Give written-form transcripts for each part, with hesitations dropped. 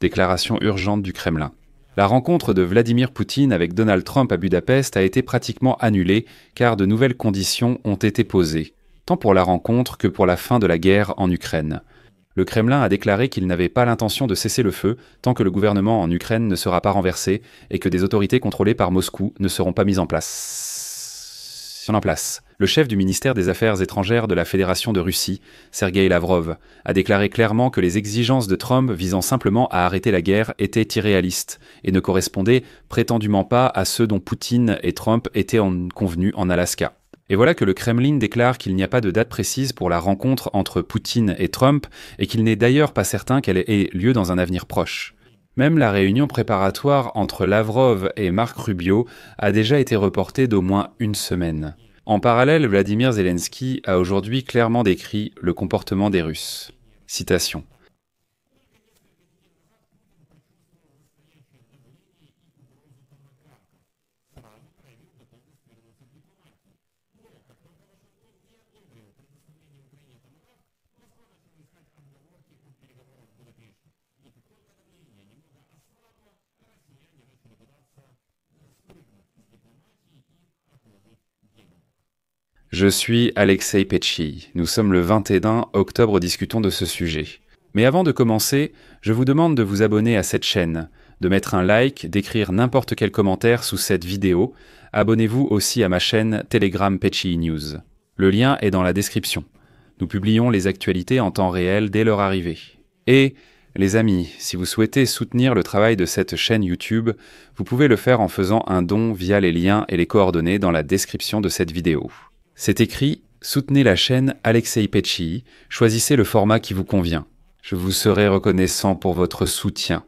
Déclaration urgente du Kremlin. La rencontre de Vladimir Poutine avec Donald Trump à Budapest a été pratiquement annulée car de nouvelles conditions ont été posées, tant pour la rencontre que pour la fin de la guerre en Ukraine. Le Kremlin a déclaré qu'il n'avait pas l'intention de cesser le feu tant que le gouvernement en Ukraine ne sera pas renversé et que des autorités contrôlées par Moscou ne seront pas mises en place. Le chef du ministère des Affaires étrangères de la Fédération de Russie, Sergueï Lavrov, a déclaré clairement que les exigences de Trump visant simplement à arrêter la guerre étaient irréalistes et ne correspondaient prétendument pas à ceux dont Poutine et Trump étaient convenus en Alaska. Et voilà que le Kremlin déclare qu'il n'y a pas de date précise pour la rencontre entre Poutine et Trump et qu'il n'est d'ailleurs pas certain qu'elle ait lieu dans un avenir proche. Même la réunion préparatoire entre Lavrov et Marc Rubio a déjà été reportée d'au moins une semaine. En parallèle, Vladimir Zelensky a aujourd'hui clairement décrit le comportement des Russes. Citation. Je suis Alexei Petchi. Nous sommes le 21 octobre, discutons de ce sujet. Mais avant de commencer, je vous demande de vous abonner à cette chaîne, de mettre un like, d'écrire n'importe quel commentaire sous cette vidéo. Abonnez-vous aussi à ma chaîne Telegram Petchi News. Le lien est dans la description. Nous publions les actualités en temps réel dès leur arrivée. Et, les amis, si vous souhaitez soutenir le travail de cette chaîne YouTube, vous pouvez le faire en faisant un don via les liens et les coordonnées dans la description de cette vidéo. C'est écrit « Soutenez la chaîne Alexei Petchi, choisissez le format qui vous convient. Je vous serai reconnaissant pour votre soutien. »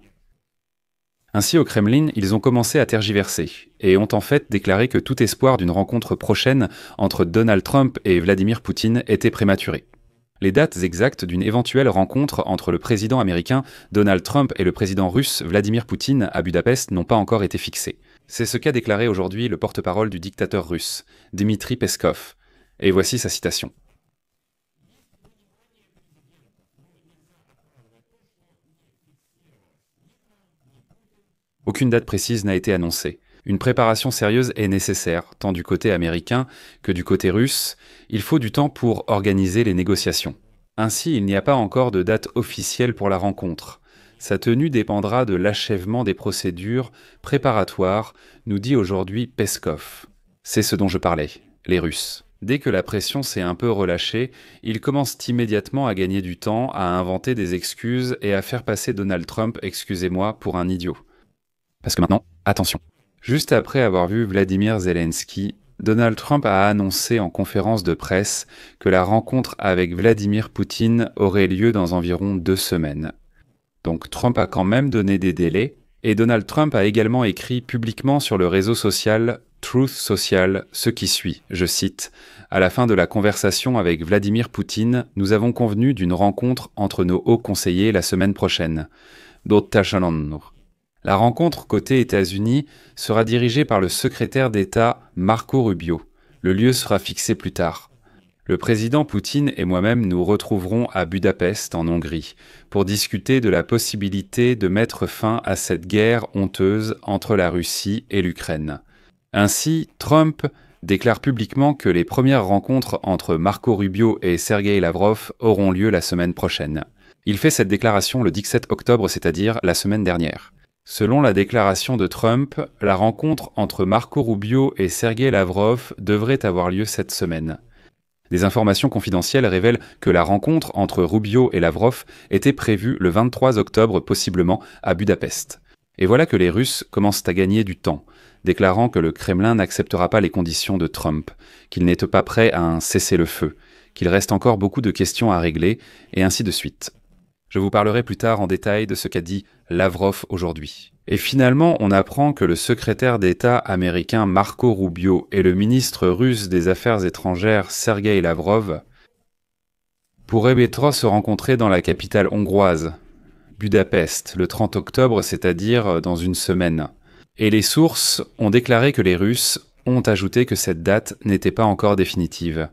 Ainsi, au Kremlin, ils ont commencé à tergiverser et ont en fait déclaré que tout espoir d'une rencontre prochaine entre Donald Trump et Vladimir Poutine était prématuré. Les dates exactes d'une éventuelle rencontre entre le président américain Donald Trump et le président russe Vladimir Poutine à Budapest n'ont pas encore été fixées. C'est ce qu'a déclaré aujourd'hui le porte-parole du dictateur russe, Dmitri Peskov. Et voici sa citation. Aucune date précise n'a été annoncée. Une préparation sérieuse est nécessaire, tant du côté américain que du côté russe. Il faut du temps pour organiser les négociations. Ainsi, il n'y a pas encore de date officielle pour la rencontre. Sa tenue dépendra de l'achèvement des procédures préparatoires, nous dit aujourd'hui Peskov. C'est ce dont je parlais, les Russes. Dès que la pression s'est un peu relâchée, ils commencent immédiatement à gagner du temps, à inventer des excuses et à faire passer Donald Trump, excusez-moi, pour un idiot. Parce que maintenant, attention. Juste après avoir vu Vladimir Zelensky, Donald Trump a annoncé en conférence de presse que la rencontre avec Vladimir Poutine aurait lieu dans environ 2 semaines. Donc Trump a quand même donné des délais, et Donald Trump a également écrit publiquement sur le réseau social Truth Social ce qui suit, je cite, « À la fin de la conversation avec Vladimir Poutine, nous avons convenu d'une rencontre entre nos hauts conseillers la semaine prochaine. » La rencontre côté États-Unis sera dirigée par le secrétaire d'État Marco Rubio. Le lieu sera fixé plus tard. Le président Poutine et moi-même nous retrouverons à Budapest, en Hongrie, pour discuter de la possibilité de mettre fin à cette guerre honteuse entre la Russie et l'Ukraine. Ainsi, Trump déclare publiquement que les premières rencontres entre Marco Rubio et Sergueï Lavrov auront lieu la semaine prochaine. Il fait cette déclaration le 17 octobre, c'est-à-dire la semaine dernière. Selon la déclaration de Trump, la rencontre entre Marco Rubio et Sergueï Lavrov devrait avoir lieu cette semaine. Des informations confidentielles révèlent que la rencontre entre Rubio et Lavrov était prévue le 23 octobre possiblement à Budapest. Et voilà que les Russes commencent à gagner du temps, déclarant que le Kremlin n'acceptera pas les conditions de Trump, qu'il n'est pas prêt à un cessez-le-feu, qu'il reste encore beaucoup de questions à régler, et ainsi de suite. Je vous parlerai plus tard en détail de ce qu'a dit Lavrov aujourd'hui. Et finalement, on apprend que le secrétaire d'État américain Marco Rubio et le ministre russe des Affaires étrangères Sergueï Lavrov pourraient bientôt se rencontrer dans la capitale hongroise, Budapest, le 30 octobre, c'est-à-dire dans une semaine. Et les sources ont déclaré que les Russes ont ajouté que cette date n'était pas encore définitive.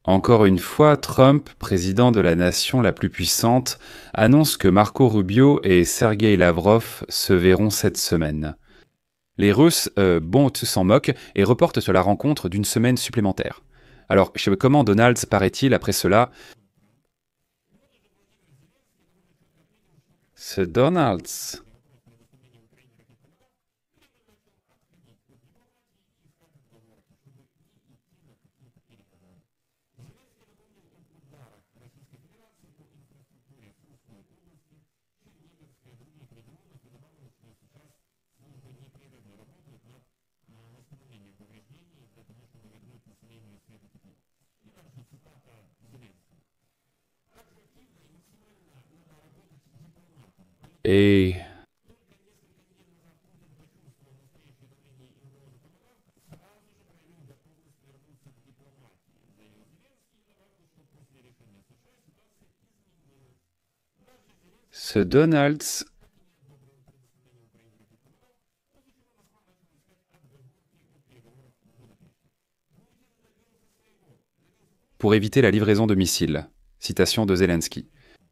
Encore une fois, Trump, président de la nation la plus puissante, annonce que Marco Rubio et Sergei Lavrov se verront cette semaine. Les Russes, s'en moquent et reportent sur la rencontre d'une semaine supplémentaire. Alors, comment Donald paraît-il après cela? Ce Donalds. Et ce Donalds. Pour éviter la livraison de missiles. Citation de Zelensky.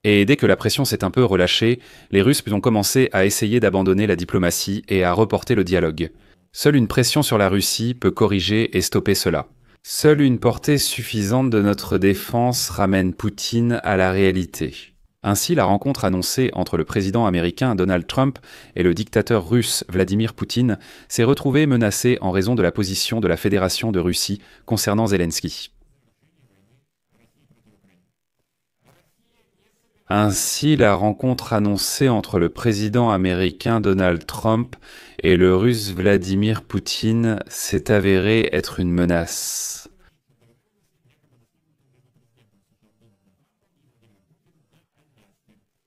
Et dès que la pression s'est un peu relâchée, les Russes ont commencé à essayer d'abandonner la diplomatie et à reporter le dialogue. Seule une pression sur la Russie peut corriger et stopper cela. Seule une portée suffisante de notre défense ramène Poutine à la réalité. Ainsi, la rencontre annoncée entre le président américain Donald Trump et le dictateur russe Vladimir Poutine s'est retrouvée menacée en raison de la position de la Fédération de Russie concernant Zelensky. Ainsi, la rencontre annoncée entre le président américain Donald Trump et le russe Vladimir Poutine s'est avérée être une menace.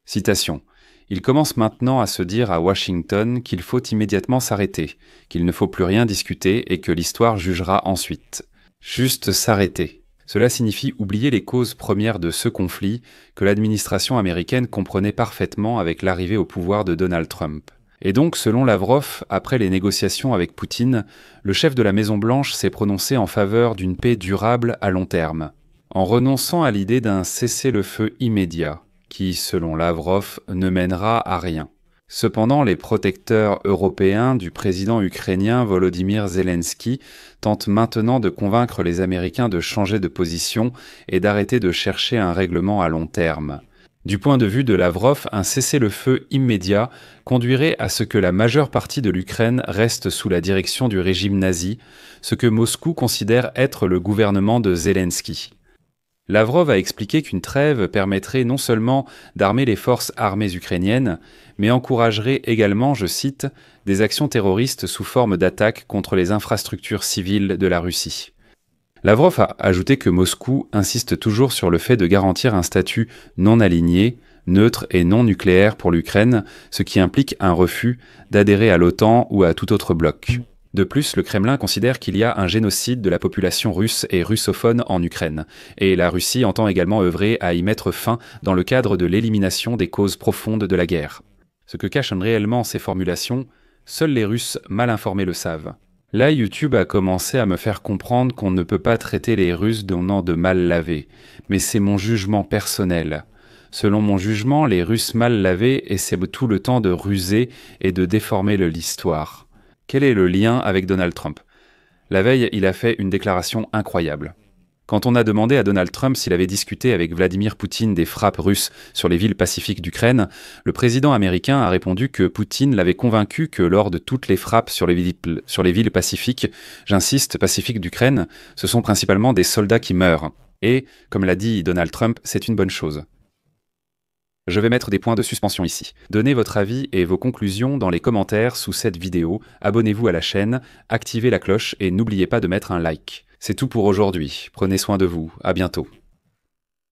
Citation. Il commence maintenant à se dire à Washington qu'il faut immédiatement s'arrêter, qu'il ne faut plus rien discuter et que l'histoire jugera ensuite. Juste s'arrêter. Cela signifie oublier les causes premières de ce conflit que l'administration américaine comprenait parfaitement avec l'arrivée au pouvoir de Donald Trump. Et donc, selon Lavrov, après les négociations avec Poutine, le chef de la Maison-Blanche s'est prononcé en faveur d'une paix durable à long terme, en renonçant à l'idée d'un cessez-le-feu immédiat, qui, selon Lavrov, ne mènera à rien. Cependant, les protecteurs européens du président ukrainien Volodymyr Zelensky tentent maintenant de convaincre les Américains de changer de position et d'arrêter de chercher un règlement à long terme. Du point de vue de Lavrov, un cessez-le-feu immédiat conduirait à ce que la majeure partie de l'Ukraine reste sous la direction du régime nazi, ce que Moscou considère être le gouvernement de Zelensky. Lavrov a expliqué qu'une trêve permettrait non seulement d'armer les forces armées ukrainiennes, mais encouragerait également, je cite, des actions terroristes sous forme d'attaques contre les infrastructures civiles de la Russie. Lavrov a ajouté que Moscou insiste toujours sur le fait de garantir un statut non aligné, neutre et non nucléaire pour l'Ukraine, ce qui implique un refus d'adhérer à l'OTAN ou à tout autre bloc. De plus, le Kremlin considère qu'il y a un génocide de la population russe et russophone en Ukraine, et la Russie entend également œuvrer à y mettre fin dans le cadre de l'élimination des causes profondes de la guerre. Ce que cachent réellement ces formulations, seuls les Russes mal informés le savent. Là, YouTube a commencé à me faire comprendre qu'on ne peut pas traiter les Russes d'un nom de mal lavé, mais c'est mon jugement personnel. Selon mon jugement, les Russes mal lavés essaient tout le temps de ruser et de déformer l'histoire. Quel est le lien avec Donald Trump? La veille, il a fait une déclaration incroyable. Quand on a demandé à Donald Trump s'il avait discuté avec Vladimir Poutine des frappes russes sur les villes pacifiques d'Ukraine, le président américain a répondu que Poutine l'avait convaincu que lors de toutes les frappes sur les villes pacifiques, j'insiste, pacifiques d'Ukraine, ce sont principalement des soldats qui meurent. Et, comme l'a dit Donald Trump, c'est une bonne chose. Je vais mettre des points de suspension ici. Donnez votre avis et vos conclusions dans les commentaires sous cette vidéo, abonnez-vous à la chaîne, activez la cloche et n'oubliez pas de mettre un like. C'est tout pour aujourd'hui, prenez soin de vous, à bientôt.